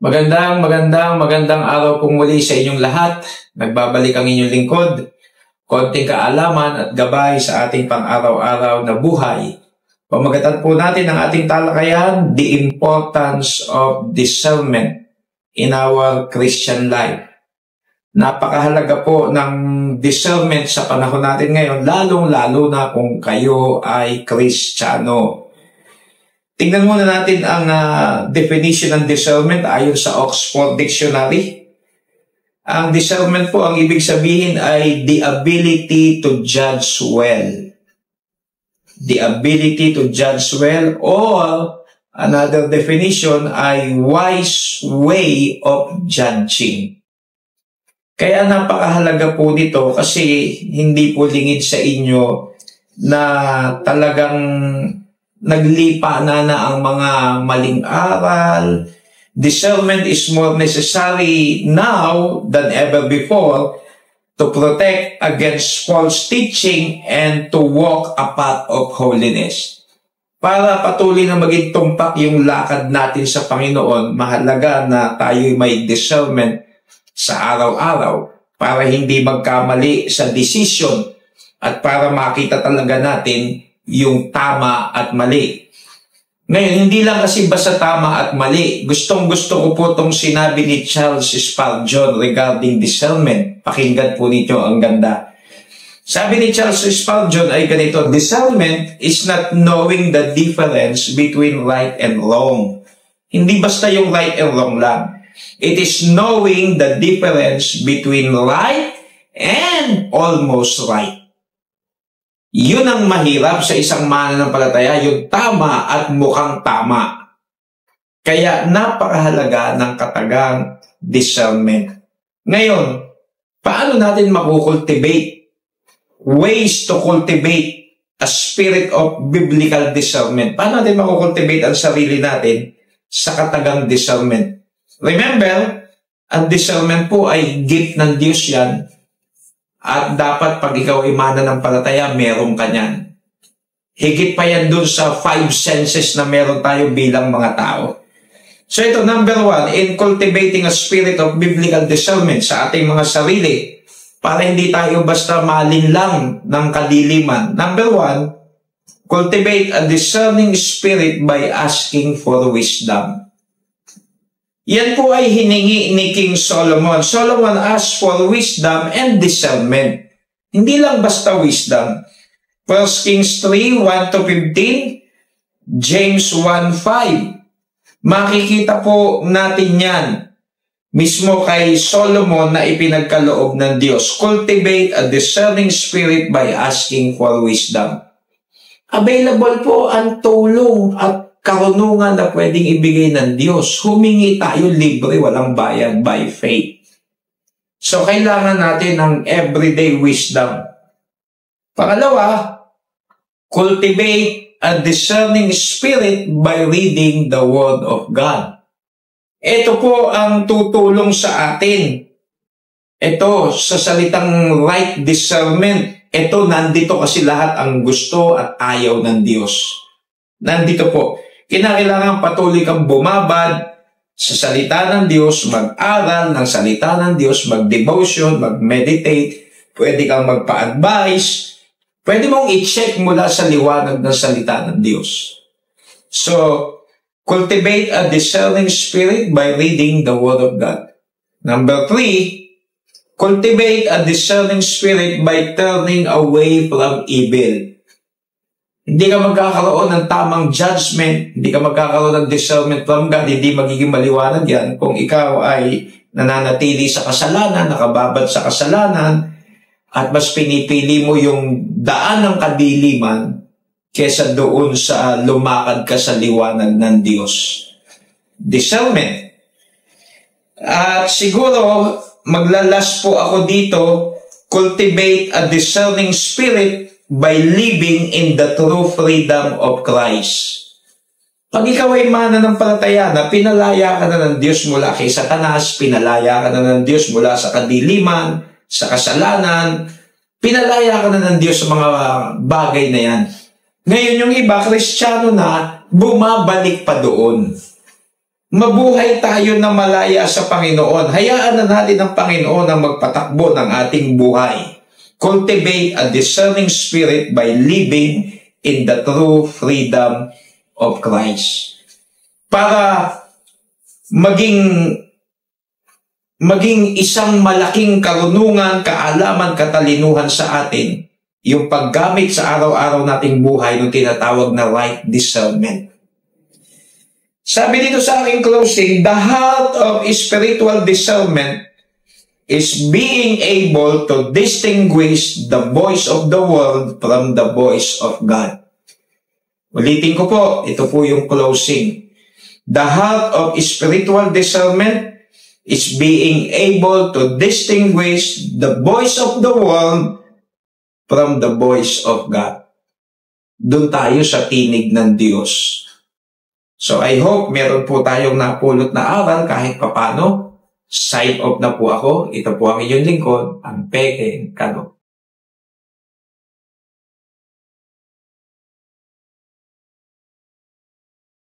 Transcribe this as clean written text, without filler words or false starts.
Magandang araw pong muli sa inyong lahat. Nagbabalik ang inyong lingkod. Konting kaalaman at gabay sa ating pang-araw-araw na buhay. Pamagatan po natin ang ating talakayan, the importance of discernment in our Christian life. Napakahalaga po ng discernment sa panahon natin ngayon, lalong-lalo na kung kayo ay Kristiyano. Tingnan muna natin ang definition ng discernment ayon sa Oxford Dictionary. Ang discernment po, ang ibig sabihin ay the ability to judge well. The ability to judge well, or another definition ay wise way of judging. Kaya napakahalaga po nito kasi hindi po lingid sa inyo na talagang naglipa na ang mga maling aral. Discernment is more necessary now than ever before to protect against false teaching and to walk a path of holiness. Para patuloy na maging tumpak yung lakad natin sa Panginoon, mahalaga na tayo'y may discernment sa araw-araw para hindi magkamali sa decision at para makita talaga natin yung tama at mali. Ngayon, hindi lang kasi basta tama at mali. Gustong-gusto ko po itong sinabi ni Charles Spurgeon regarding discernment. Pakinggan po ninyo, ang ganda. Sabi ni Charles Spurgeon ay ganito, discernment is not knowing the difference between right and wrong. Hindi basta yung right and wrong lang. It is knowing the difference between right and almost right. Yun ang mahirap sa isang mananampalataya, yung tama at mukhang tama. Kaya napakahalaga ng katagang discernment. Ngayon, paano natin makukultivate? Ways to cultivate a spirit of biblical discernment. Paano natin makukultivate ang sarili natin sa katagang discernment? Remember, ang discernment po ay gift ng Diyos yan. At dapat pag ikaw ay mananampalataya, meron ka niyan. Higit pa yan dun sa 5 senses na meron tayo bilang mga tao. So ito, number 1, in cultivating a spirit of biblical discernment sa ating mga sarili, para hindi tayo basta malinlang ng kadiliman. Number 1, cultivate a discerning spirit by asking for wisdom. Yan po ay hiningi ni King Solomon. Solomon asked for wisdom and discernment. Hindi lang basta wisdom. 1 Kings 3, 1-15, James 1:5. Makikita po natin yan mismo kay Solomon na ipinagkaloob ng Diyos. Cultivate a discerning spirit by asking for wisdom. Available po ang tulong at karunungan na pwedeng ibigay ng Diyos. Humingi tayo libre, walang bayad, by faith. So, kailangan natin ng everyday wisdom. Pangalawa, cultivate a discerning spirit by reading the Word of God. Ito po ang tutulong sa atin. Ito, sa salitang right discernment, ito, nandito kasi lahat ang gusto at ayaw ng Diyos. Nandito po. Kinakailangan patuloy kang bumabad sa salita ng Diyos, mag-aral ng salita ng Diyos, mag-devotion, mag-meditate, pwede kang magpa-advise, pwede mong i-check mula sa liwanag ng salita ng Diyos. So, cultivate a discerning spirit by reading the Word of God. Number 3, cultivate a discerning spirit by turning away from evil. Hindi ka magkakaroon ng tamang judgment, hindi ka magkakaroon ng discernment from God, hindi magiging maliwanag yan kung ikaw ay nananatili sa kasalanan, nakababad sa kasalanan, at mas pinipili mo yung daan ng kadiliman kesa doon sa lumakad ka sa liwanag ng Diyos. Discernment. At siguro, maglalas po ako dito, cultivate a discerning spirit by living in the true freedom of Christ. Pag ikaw ay mananampalataya na pinalaya ka na ng Diyos mula kay Satanas, pinalaya ka na ng Diyos mula sa kadiliman, sa kasalanan, pinalaya ka na ng Diyos sa mga bagay na yan. Ngayon yung iba, Kristiyano na, bumabalik pa doon. mabuhay tayo na malaya sa Panginoon. Hayaan na natin ang Panginoon ang magpatakbo ng ating buhay. Cultivate a discerning spirit by living in the true freedom of Christ. Para maging isang malaking karunungan, kaalaman, katalinuhan sa atin, yung paggamit sa araw-araw nating buhay ng tinatawag na right discernment. Sabi dito sa aking closing, the heart of spiritual discernment is being able to distinguish the voice of the world from the voice of God. Ulitin ko po, ito po yung closing. The heart of spiritual discernment is being able to distinguish the voice of the world from the voice of God. Doon tayo sa tinig ng Diyos. So I hope meron po tayong napulot na aral kahit papano. Sign off na po ako. Ito po ang inyong lingkod, ang Peke Kano.